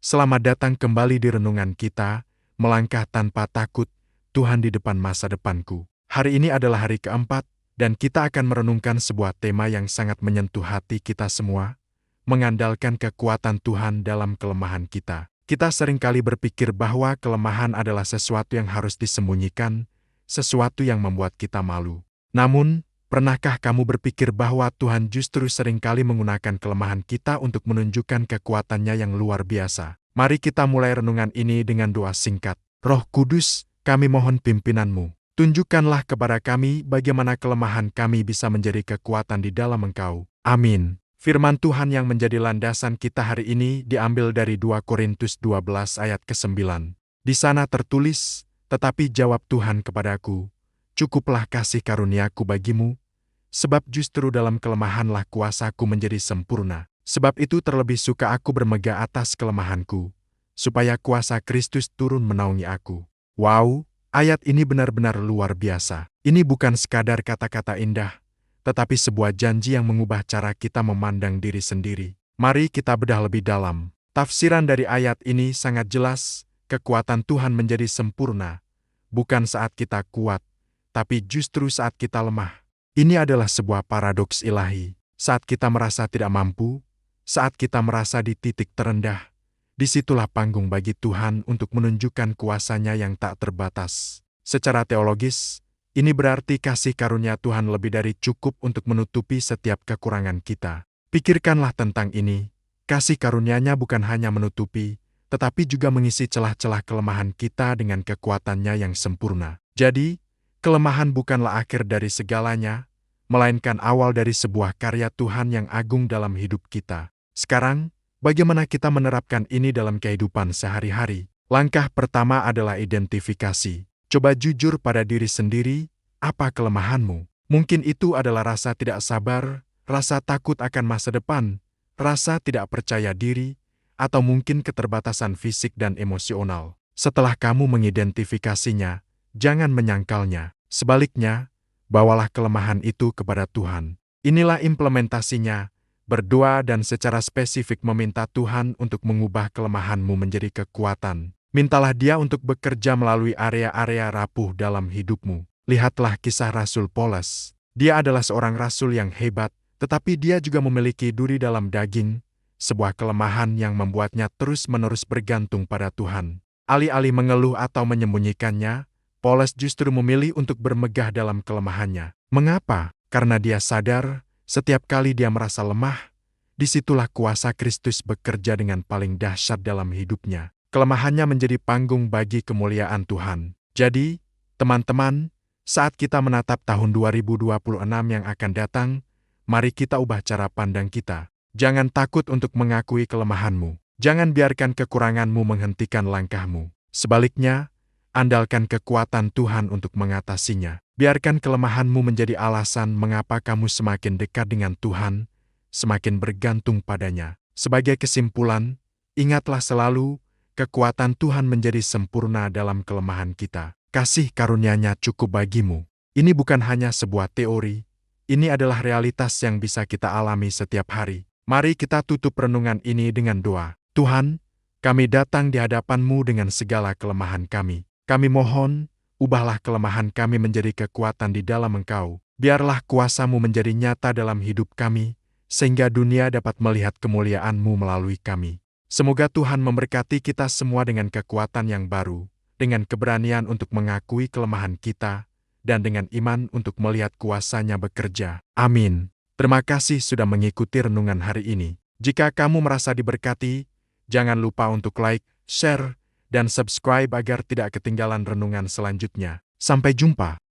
Selamat datang kembali di renungan kita, melangkah tanpa takut, Tuhan di depan masa depanku. Hari ini adalah hari keempat, dan kita akan merenungkan sebuah tema yang sangat menyentuh hati kita semua, mengandalkan kekuatan Tuhan dalam kelemahan kita. Kita seringkali berpikir bahwa kelemahan adalah sesuatu yang harus disembunyikan, sesuatu yang membuat kita malu. Namun, pernahkah kamu berpikir bahwa Tuhan justru seringkali menggunakan kelemahan kita untuk menunjukkan kekuatannya yang luar biasa? Mari kita mulai renungan ini dengan doa singkat. Roh Kudus, kami mohon pimpinanmu. Tunjukkanlah kepada kami bagaimana kelemahan kami bisa menjadi kekuatan di dalam Engkau. Amin. Firman Tuhan yang menjadi landasan kita hari ini diambil dari 2 Korintus 12 ayat ke-9. Di sana tertulis, "Tetapi jawab Tuhan kepadaku, cukuplah kasih karuniaku bagimu, sebab justru dalam kelemahanlah kuasaku menjadi sempurna. Sebab itu terlebih suka aku bermegah atas kelemahanku, supaya kuasa Kristus turun menaungi aku." Wow, ayat ini benar-benar luar biasa. Ini bukan sekadar kata-kata indah, tetapi sebuah janji yang mengubah cara kita memandang diri sendiri. Mari kita bedah lebih dalam. Tafsiran dari ayat ini sangat jelas, kekuatan Tuhan menjadi sempurna, bukan saat kita kuat, tapi justru saat kita lemah. Ini adalah sebuah paradoks ilahi. Saat kita merasa tidak mampu, saat kita merasa di titik terendah, disitulah panggung bagi Tuhan untuk menunjukkan kuasa-Nya yang tak terbatas. Secara teologis, ini berarti kasih karunia Tuhan lebih dari cukup untuk menutupi setiap kekurangan kita. Pikirkanlah tentang ini, kasih karunia-Nya bukan hanya menutupi, tetapi juga mengisi celah-celah kelemahan kita dengan kekuatan-Nya yang sempurna. Jadi, kelemahan bukanlah akhir dari segalanya, melainkan awal dari sebuah karya Tuhan yang agung dalam hidup kita. Sekarang, bagaimana kita menerapkan ini dalam kehidupan sehari-hari? Langkah pertama adalah identifikasi. Coba jujur pada diri sendiri, apa kelemahanmu? Mungkin itu adalah rasa tidak sabar, rasa takut akan masa depan, rasa tidak percaya diri, atau mungkin keterbatasan fisik dan emosional. Setelah kamu mengidentifikasinya, jangan menyangkalnya. Sebaliknya, bawalah kelemahan itu kepada Tuhan. Inilah implementasinya, berdoa dan secara spesifik meminta Tuhan untuk mengubah kelemahanmu menjadi kekuatan. Mintalah Dia untuk bekerja melalui area-area rapuh dalam hidupmu. Lihatlah kisah Rasul Paulus. Dia adalah seorang rasul yang hebat, tetapi dia juga memiliki duri dalam daging, sebuah kelemahan yang membuatnya terus-menerus bergantung pada Tuhan. Alih-alih mengeluh atau menyembunyikannya, Paulus justru memilih untuk bermegah dalam kelemahannya. Mengapa? Karena dia sadar, setiap kali dia merasa lemah, disitulah kuasa Kristus bekerja dengan paling dahsyat dalam hidupnya. Kelemahannya menjadi panggung bagi kemuliaan Tuhan. Jadi, teman-teman, saat kita menatap tahun 2026 yang akan datang, mari kita ubah cara pandang kita. Jangan takut untuk mengakui kelemahanmu. Jangan biarkan kekuranganmu menghentikan langkahmu. Sebaliknya, andalkan kekuatan Tuhan untuk mengatasinya. Biarkan kelemahanmu menjadi alasan mengapa kamu semakin dekat dengan Tuhan, semakin bergantung padanya. Sebagai kesimpulan, ingatlah selalu, kekuatan Tuhan menjadi sempurna dalam kelemahan kita. Kasih karunia-Nya cukup bagimu. Ini bukan hanya sebuah teori, ini adalah realitas yang bisa kita alami setiap hari. Mari kita tutup renungan ini dengan doa. Tuhan, kami datang di hadapan-Mu dengan segala kelemahan kami. Kami mohon, ubahlah kelemahan kami menjadi kekuatan di dalam Engkau. Biarlah kuasa-Mu menjadi nyata dalam hidup kami, sehingga dunia dapat melihat kemuliaan-Mu melalui kami. Semoga Tuhan memberkati kita semua dengan kekuatan yang baru, dengan keberanian untuk mengakui kelemahan kita, dan dengan iman untuk melihat kuasa-Nya bekerja. Amin. Terima kasih sudah mengikuti renungan hari ini. Jika kamu merasa diberkati, jangan lupa untuk like, share, dan subscribe agar tidak ketinggalan renungan selanjutnya. Sampai jumpa.